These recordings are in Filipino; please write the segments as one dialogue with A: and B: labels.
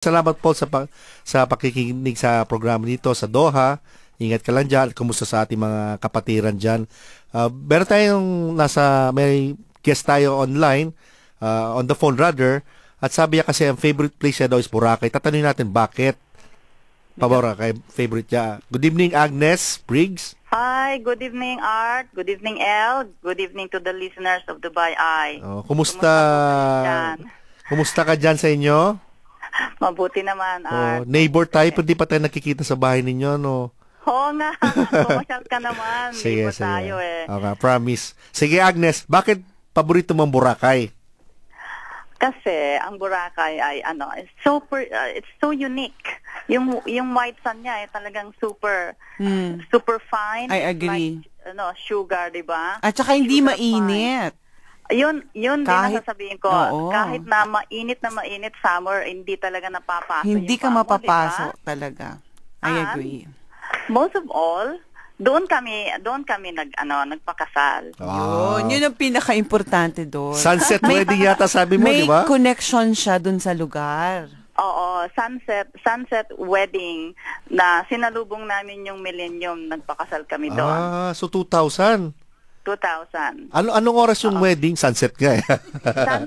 A: Salamat Paul sa pakikinig sa programa dito sa Doha. Ingat ka lang dyan. Kumusta sa ating mga kapatiran dyan. Meron tayong may guest tayo online, on the phone rather. At sabi niya kasi ang favorite place niya daw is Boracay. Tatanungin natin bakit Boracay favorite niya. Good evening Agnes Briggs.
B: Hi, good evening Art, good evening El, good evening to the listeners of Dubai Eye.
A: Kumusta ka dyan sa inyo?
B: Mabuti naman, Art.
A: Neighbor tayo, hindi pa tayo nakikita sa bahay ninyo, no?
B: Oo nga, pumasyal ka naman.
A: Sige.
B: Tayo eh.
A: Okay, promise. Sige Agnes, bakit paborito mong Boracay?
B: Kasi ang Boracay ay it's so unique. Yung white sand niya ay talagang super fine.
C: I agree.
B: Like, sugar, 'di ba?
C: At saka hindi mainit.
B: Yun din ang sasabihin ko.
C: Oo.
B: Kahit na mainit summer, hindi talaga napapasok.
C: Hindi ka mapapasok talaga. I agree.
B: Most of all, doon kami nagpakasal.
C: Yun ang pinaka-importante doon.
A: Sunset wedding yata sabi mo, di ba?
C: May connection siya doon sa lugar.
B: Oo, sunset wedding na sinalubong namin yung millennium, nagpakasal kami doon.
A: So 2000.
B: 2000.
A: Anong oras yung wedding? Sunset nga eh.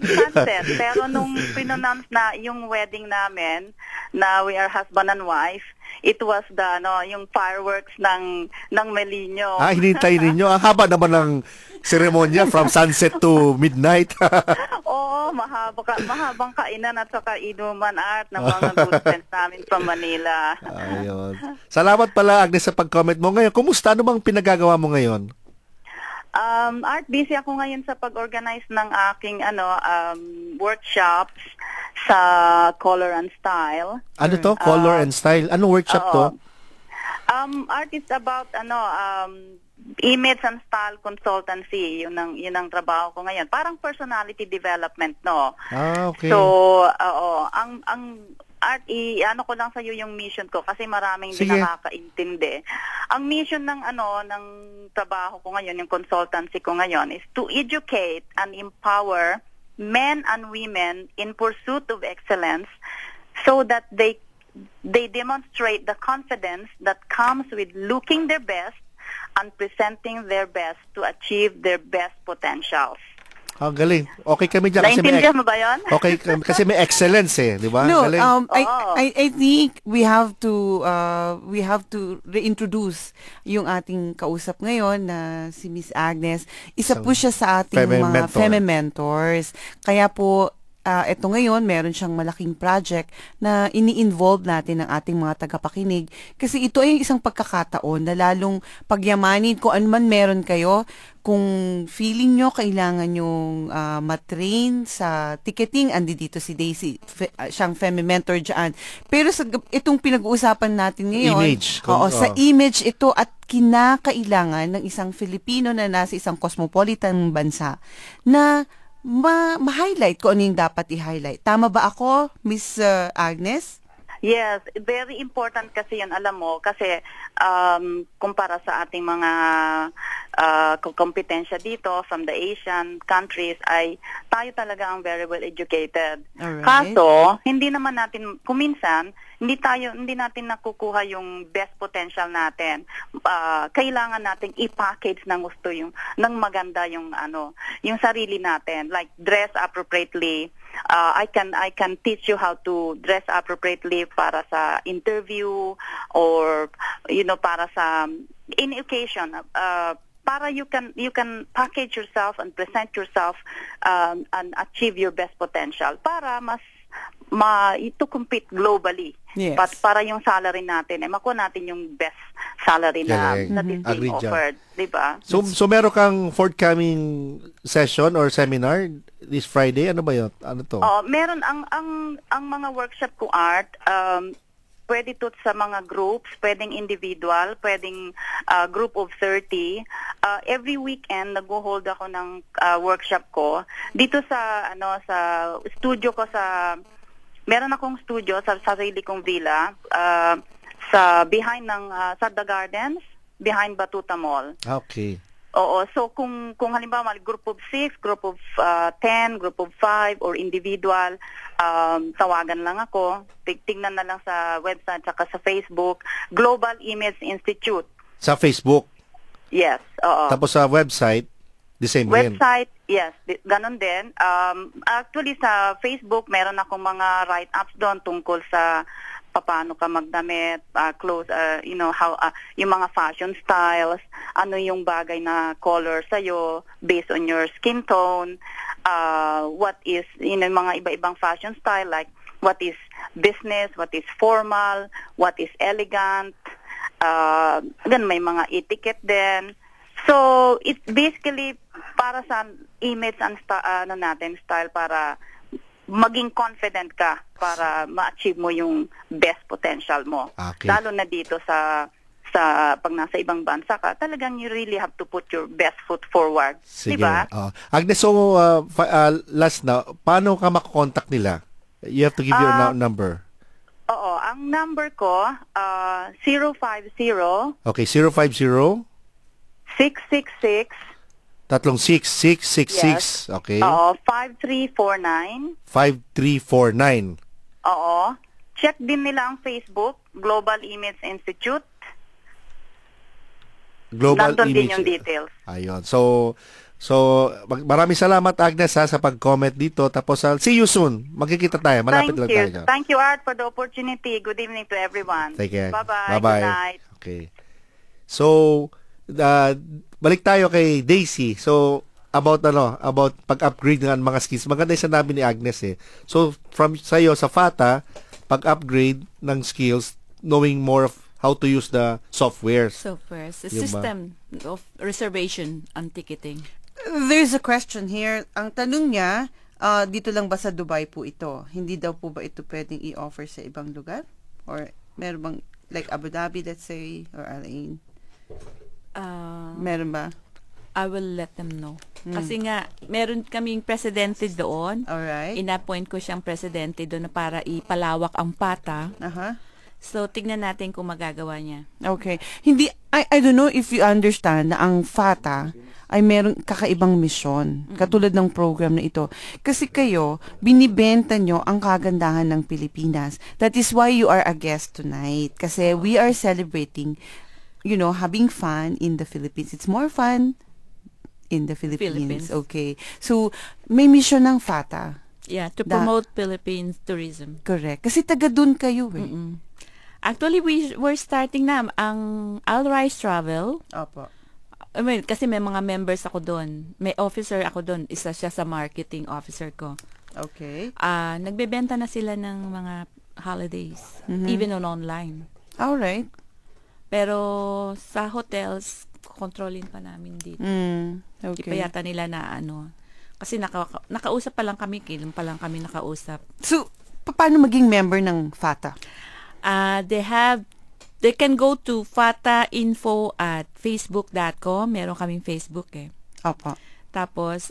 B: Sunset. Pero nung pinannounce na yung wedding namin, na we are husband and wife, it was yung fireworks ng Melinyo.
A: Hinintay ninyo. Ang haba naman ng seremonya from sunset to midnight.
B: Oo, mahabang kainan at saka inuman Art ng mga good friends namin from Manila.
A: Ayun. Salamat pala Agnes sa pag-comment mo ngayon. Kumusta? Ano bang pinagagawa mo ngayon?
B: Art, busy ako ngayon sa pag-organize ng aking workshops sa Color and Style.
A: Ano to? Color and Style? Anong workshop to?
B: Art is about image and style consultancy. Yun ang trabaho ko ngayon. Parang personality development, no?
A: Okay.
B: So, ang Art, ko lang sa iyo yung mission ko kasi maraming din nakakaintindi. Ang mission ng trabaho ko ngayon, yung consultancy ko ngayon is to educate and empower men and women in pursuit of excellence so that they demonstrate the confidence that comes with looking their best and presenting their best to achieve their best potentials.
A: Galing. Okay kami dyan.
B: Naintindihan mo ba yun?
A: Okay, kasi may excellence di ba?
C: No,
A: galing.
C: I think we have to reintroduce yung ating kausap ngayon na si Miss Agnes. Isa po siya sa ating mga Femme Mentors. Kaya po, ito ngayon, meron siyang malaking project na ini-involve natin ng ating mga tagapakinig. Kasi ito ay isang pagkakataon na lalong pagyamanin kung ano man meron kayo. Kung feeling nyo, kailangan nyong matrain sa ticketing, andi dito si Daisy, siyang Femme Mentor dyan. Pero sa itong pinag-uusapan natin ngayon,
A: image.
C: Sa image ito at kinakailangan ng isang Filipino na nasa isang cosmopolitan bansa na ma-highlight kung ano yung dapat i-highlight. Tama ba ako, Miss Agnes?
B: Yes, very important kasi yan, alam mo, kasi kumpara sa ating mga kompetensya dito from the Asian countries ay tayo talaga ang very well educated.
C: Alright.
B: Kaso, hindi kuminsan, hindi natin nakukuha yung best potential natin. Kailangan nating i-package ng gusto ng maganda yung sarili natin, like dress appropriately. I can teach you how to dress appropriately para sa interview or para sa any occasion, para you can package yourself and present yourself and achieve your best potential para to compete globally.
C: Yes.
B: Para yung salary natin makuha natin yung best salary na is being offered, di ba?
A: So meron kang forthcoming session or seminar this Friday? Ano ba 'yon? Ano to?
B: Meron ang mga workshop ko Art, pwede to sa mga groups, pwedeng individual, pwedeng group of 30. Every weekend nag-hold ako ng workshop ko dito sa studio ko meron akong studio sa sarili kong villa sa behind ng Sada Gardens, behind Batuta Mall.
A: Okay.
B: Oo, so kung halimbawa group of 6, group of 10, group of 5 or individual, tawagan lang ako. Tingnan na lang sa website saka sa Facebook, Global Image Institute.
A: Sa Facebook?
B: Yes, oo.
A: Tapos sa website, the same rin?
B: Website, yes, ganon din. Actually sa Facebook, meron akong mga write-ups doon tungkol sa paano ka magdamit, clothes, how yung mga fashion styles, ano yung bagay na color sa'yo based on your skin tone, what is, mga iba-ibang fashion style, like what is business, what is formal, what is elegant, then may mga etiquette din. So, it's basically para sa image and style para maging confident ka para ma-achieve mo yung best potential mo.
A: Okay.
B: Lalo na dito sa pag nasa ibang bansa ka, talagang you really have to put your best foot forward.
A: Sige.
B: Diba?
A: Agnes, so last na, paano ka makakontakt nila? You have to give your number.
B: Oo, ang number ko, 050.
A: Okay, 050?
B: 666.
A: 3666. Okay.
B: Oo, 5349.
A: 5349.
B: Oo. Check din nila ang Facebook, Global Image Institute.
A: Global
B: Nandun din
A: Image.
B: yung details.
A: Ayun. So maraming salamat, Agnes, sa pag-comment dito. Tapos see you soon. Magkikita tayo. Malapit lang tayo.
B: Thank you, Art, for the opportunity. Good evening to everyone.
A: Take care.
B: Bye-bye.
A: Bye-bye.
B: Good night.
A: Okay. So, balik tayo kay Daisy. So, about pag-upgrade ng mga skills. Maganda yung sinabi ni Agnes eh. So, from sa'yo, sa FATA, pag-upgrade ng skills, knowing more of how to use the softwares.
D: The system of reservation and ticketing.
C: There's a question here. Ang tanong niya, dito lang ba sa Dubai po ito? Hindi daw po ba ito pwedeng i-offer sa ibang lugar? Or meron bang, like Abu Dhabi, let's say, or Al Ain? Meron ba?
D: I will let them know. Kasi nga, meron kaming presidente doon.
C: Alright.
D: Inappoint ko siyang presidente doon na para ipalawak ang PATA.
C: Aha.
D: So, tignan natin kung magagawa niya.
C: Okay. Hindi, I don't know if you understand na ang FATA ay merong kakaibang misyon. Katulad ng program na ito. Kasi kayo, binibenta nyo ang kagandahan ng Pilipinas. That is why you are a guest tonight. Kasi we are celebrating, having fun in the Philippines. It's more fun in the Philippines. Okay. So, may mission ng FATA.
D: Yeah, to promote Philippines tourism.
C: Correct. Kasi taga dun kayo eh.
D: Actually, we're starting na ang Al Rise Travel.
C: Opo.
D: I mean, kasi may mga members ako doon. May officer ako doon. Isa siya sa marketing officer ko.
C: Okay.
D: Nagbebenta na sila ng mga holidays. Even on online.
C: Alright.
D: Pero sa hotels, kontrolin pa namin dito.
C: Okay.
D: Di pa yata nila na kasi nakausap pa lang kami. Kailan pa lang kami nakausap.
C: So, paano maging member ng FATA?
D: They can go to fatainfo@facebook.com. Meron kaming Facebook eh.
C: Opo.
D: Tapos,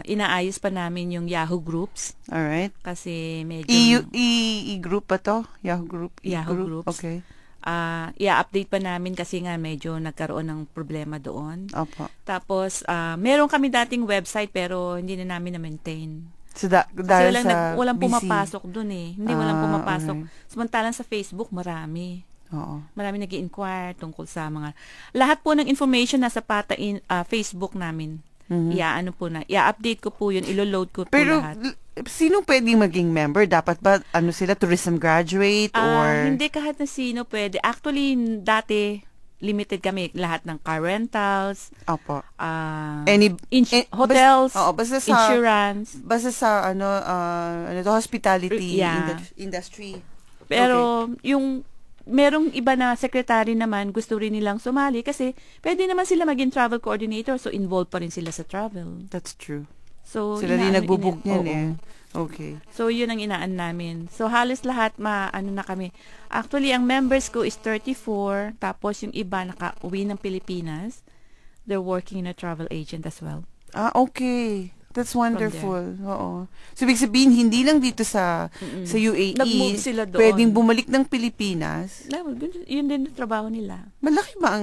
D: inaayos pa namin yung Yahoo Groups.
C: Alright.
D: Kasi medyo...
C: E-group pa to? Yahoo Group?
D: Yahoo Groups.
C: Okay.
D: I-update pa namin kasi nga medyo nagkaroon ng problema doon.
C: Opo.
D: Tapos, meron kami dating website pero hindi na namin na-maintain.
C: So,
D: kasi walang
C: busy.
D: pumapasok doon eh. Hindi walang pumapasok.
C: Okay.
D: Samantalang sa Facebook, marami.
C: Oo.
D: Marami nag-i-inquire tungkol sa mga... Lahat po ng information nasa Facebook namin. I-update ko po yun, ilo-load ko po lahat.
C: Pero, sino pwedeng maging member? Dapat ba, sila, tourism graduate? Or...
D: Hindi kahit na sino pwede. Actually, dati, limited kami lahat ng car rentals.
C: Opo.
D: Hotels,
C: basta sa,
D: insurance.
C: Basta sa, hospitality industry.
D: Pero, merong iba na secretary naman, gusto rin nilang sumali kasi pwede naman sila maging travel coordinator, so involved pa rin sila sa travel.
C: That's true.
D: So,
C: sila din nagbubuk niyan eh. Okay.
D: So, yun ang inaan namin. So, halos lahat na kami. Actually, ang members ko is 34, tapos yung iba naka-uwi ng Pilipinas. They're working in a travel agent as well.
C: Okay. That's wonderful. Oo. So, ibig sabihin, hindi lang dito sa UAE,
D: nag-move sila doon.
C: pwedeng bumalik ng Pilipinas.
D: Yun din ang trabaho nila.
C: Malaki ba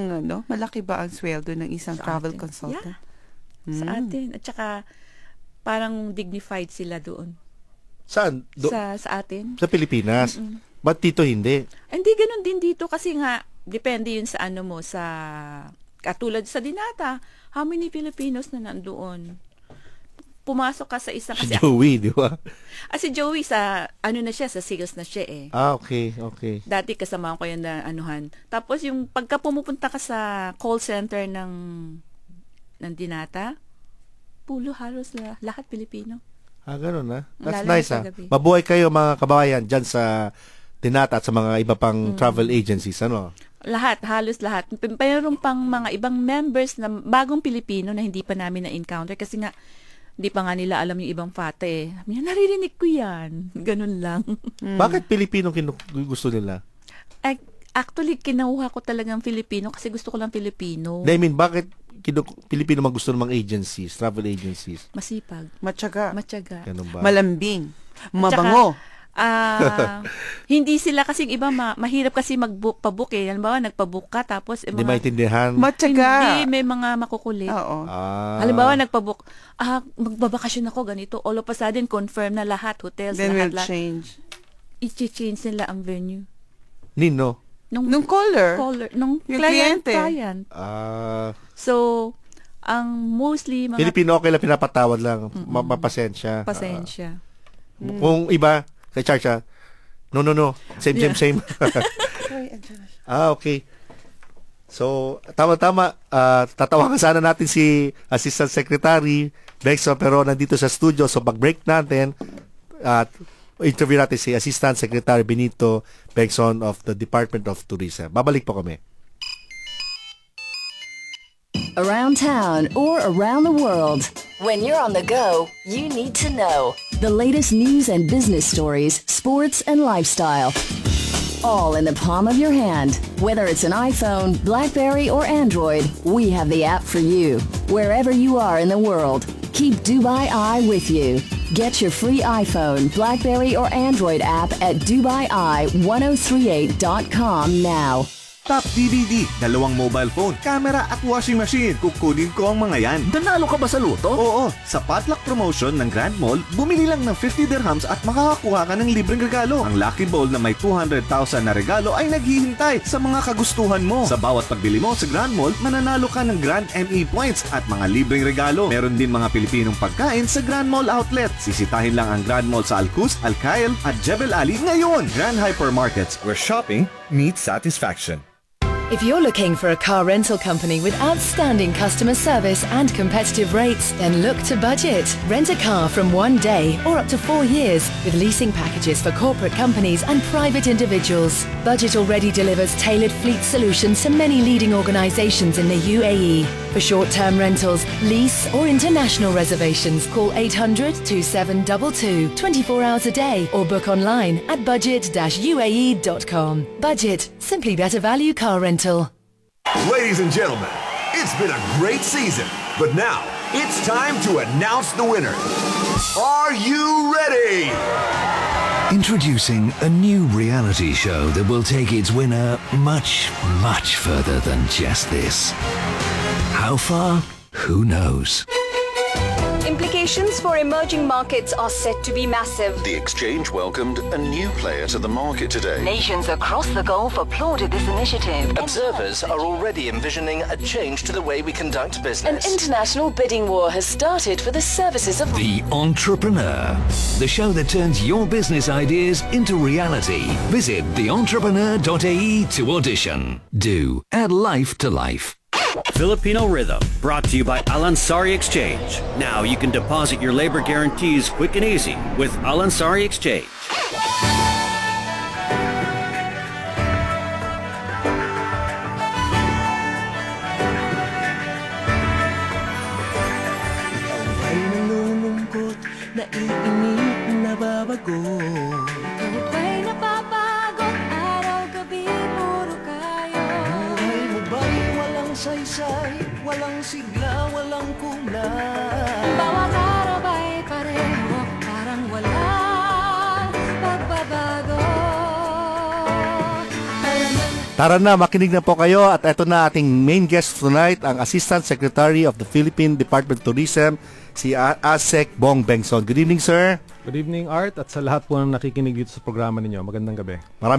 C: ang sweldo ng isang travel consultant?
D: Yeah. Sa atin. At saka, parang dignified sila doon.
A: Saan?
D: Sa atin.
A: Sa Pilipinas? Ba't dito hindi?
D: Hindi, ganun din dito kasi nga, depende yun sa ano mo, sa, katulad sa Dinata, how many Filipinos na nandoon? Pumasok ka sa isang...
A: Si Joey, di ba?
D: Si Joey, sa sales na siya eh.
A: Okay.
D: Dati kasama ko yan na anuhan. Tapos yung pagka pumupunta ka sa call center ng Dinata, pulo halos lahat Pilipino.
A: Ganun na. That's
D: Lalo
A: nice Mabuhay kayo mga kababayan dyan sa Dinata at sa mga iba pang travel agencies, ano?
D: Halos lahat. Mayroon pang mga ibang members na bagong Pilipino na hindi pa namin na-encounter kasi nga hindi pa nga nila alam yung ibang fata eh. Naririnig ko yan. Ganun lang.
A: Bakit Pilipino gusto nila?
D: Actually, kinuha ko talagang Filipino kasi gusto ko lang Filipino.
A: I mean, bakit Pilipino gusto ng mga agencies, travel agencies?
D: Masipag.
C: Matyaga.
A: Ganun ba?
C: Malambing. Mabango.
D: Hindi sila kasi iba mahirap kasi pa-book eh. Halimbawa, nagpa-book ka tapos
A: hindi maintindihan.
C: Matyaga.
D: Hindi, may mga makukulit.
C: Oo.
D: Halimbawa, nagpa-book, magbabakasyon ako ganito. All of a sudden, confirm na lahat, hotels,
C: then
D: lahat.
C: Then will change.
D: I-change nila ang venue.
A: Nino?
C: Nung caller.
D: Nung client. So, ang mostly mga...
A: Pilipino okay lang, pinapatawad lang. Mapasensya.
D: Pasensya.
A: Kung iba, kay Charcha, no. Same. Okay. So, tama-tama. Tatawagan sana natin si Assistant Secretary Bexon, pero nandito sa studio. So, pag-break natin, interview natin si Assistant Secretary Benito Bexon of the Department of Tourism. Babalik po kami.
E: Around town or around the world, when you're on the go, you need to know the latest news and business stories, sports and lifestyle. All in the palm of your hand. Whether it's an iPhone, BlackBerry or Android, we have the app for you. Wherever you are in the world, keep Dubai Eye with you. Get your free iPhone, BlackBerry or Android app at DubaiEye1038.com now.
F: Top DVD, 2 mobile phone, camera at washing machine. Kukunin ko ang mga yan.
G: Nanalo ka ba sa loto?
F: Oo, sa potluck promotion ng Grand Mall, bumili lang ng 50 dirhams at makakakuha ka ng libreng regalo. Ang lucky bowl na may 200,000 na regalo ay naghihintay sa mga kagustuhan mo. Sa bawat pagbili mo sa Grand Mall, mananalo ka ng Grand ME points at mga libreng regalo. Meron din mga Pilipinong pagkain sa Grand Mall outlet. Sisitahin lang ang Grand Mall sa Al-Quds, Al-Khail at Jebel Ali ngayon. Grand Hypermarkets, where shopping meets satisfaction.
E: If you're looking for a car rental company with outstanding customer service and competitive rates, then look to Budget. Rent a car from 1 day or up to 4 years with leasing packages for corporate companies and private individuals. Budget already delivers tailored fleet solutions to many leading organizations in the UAE. For short-term rentals, lease or international reservations, call 800-2722 24 hours a day or book online at budget-uae.com. Budget, simply better value car rental.
H: Ladies and gentlemen, it's been a great season, but now it's time to announce the winner. Are you ready?
I: Introducing a new reality show that will take its winner much, much further than just this. How far? Who knows?
J: Implications for emerging markets are set to be massive.
K: The exchange welcomed a new player to the market today.
E: Nations across the Gulf applauded this initiative.
G: Observers are already envisioning a change to the way we conduct business.
J: An international bidding war has started for the services of
I: The Entrepreneur, the show that turns your business ideas into reality. Visit theentrepreneur.ae to audition. Do add life to life.
L: Filipino Rhythm, brought to you by Al Ansari Exchange. Now you can deposit your labor guarantees quick and easy with Al Ansari Exchange.
M: Ay nalulungkot, naiinip, nababago.
N: Buhay napapago, araw-gabi, puro kayo.
M: Buhay mo ba'y walang saysay, walang sigla, walang kulay?
N: Bawat araw
A: Tara na, makinig na po kayo at ito na ating main guest tonight, ang Assistant Secretary of the Philippine Department of Tourism, si Asek Bong Bengson. Good evening, sir.
O: Good evening, Art, at sa lahat po ng nakikinig dito sa programa ninyo. Magandang gabi.
A: Maraming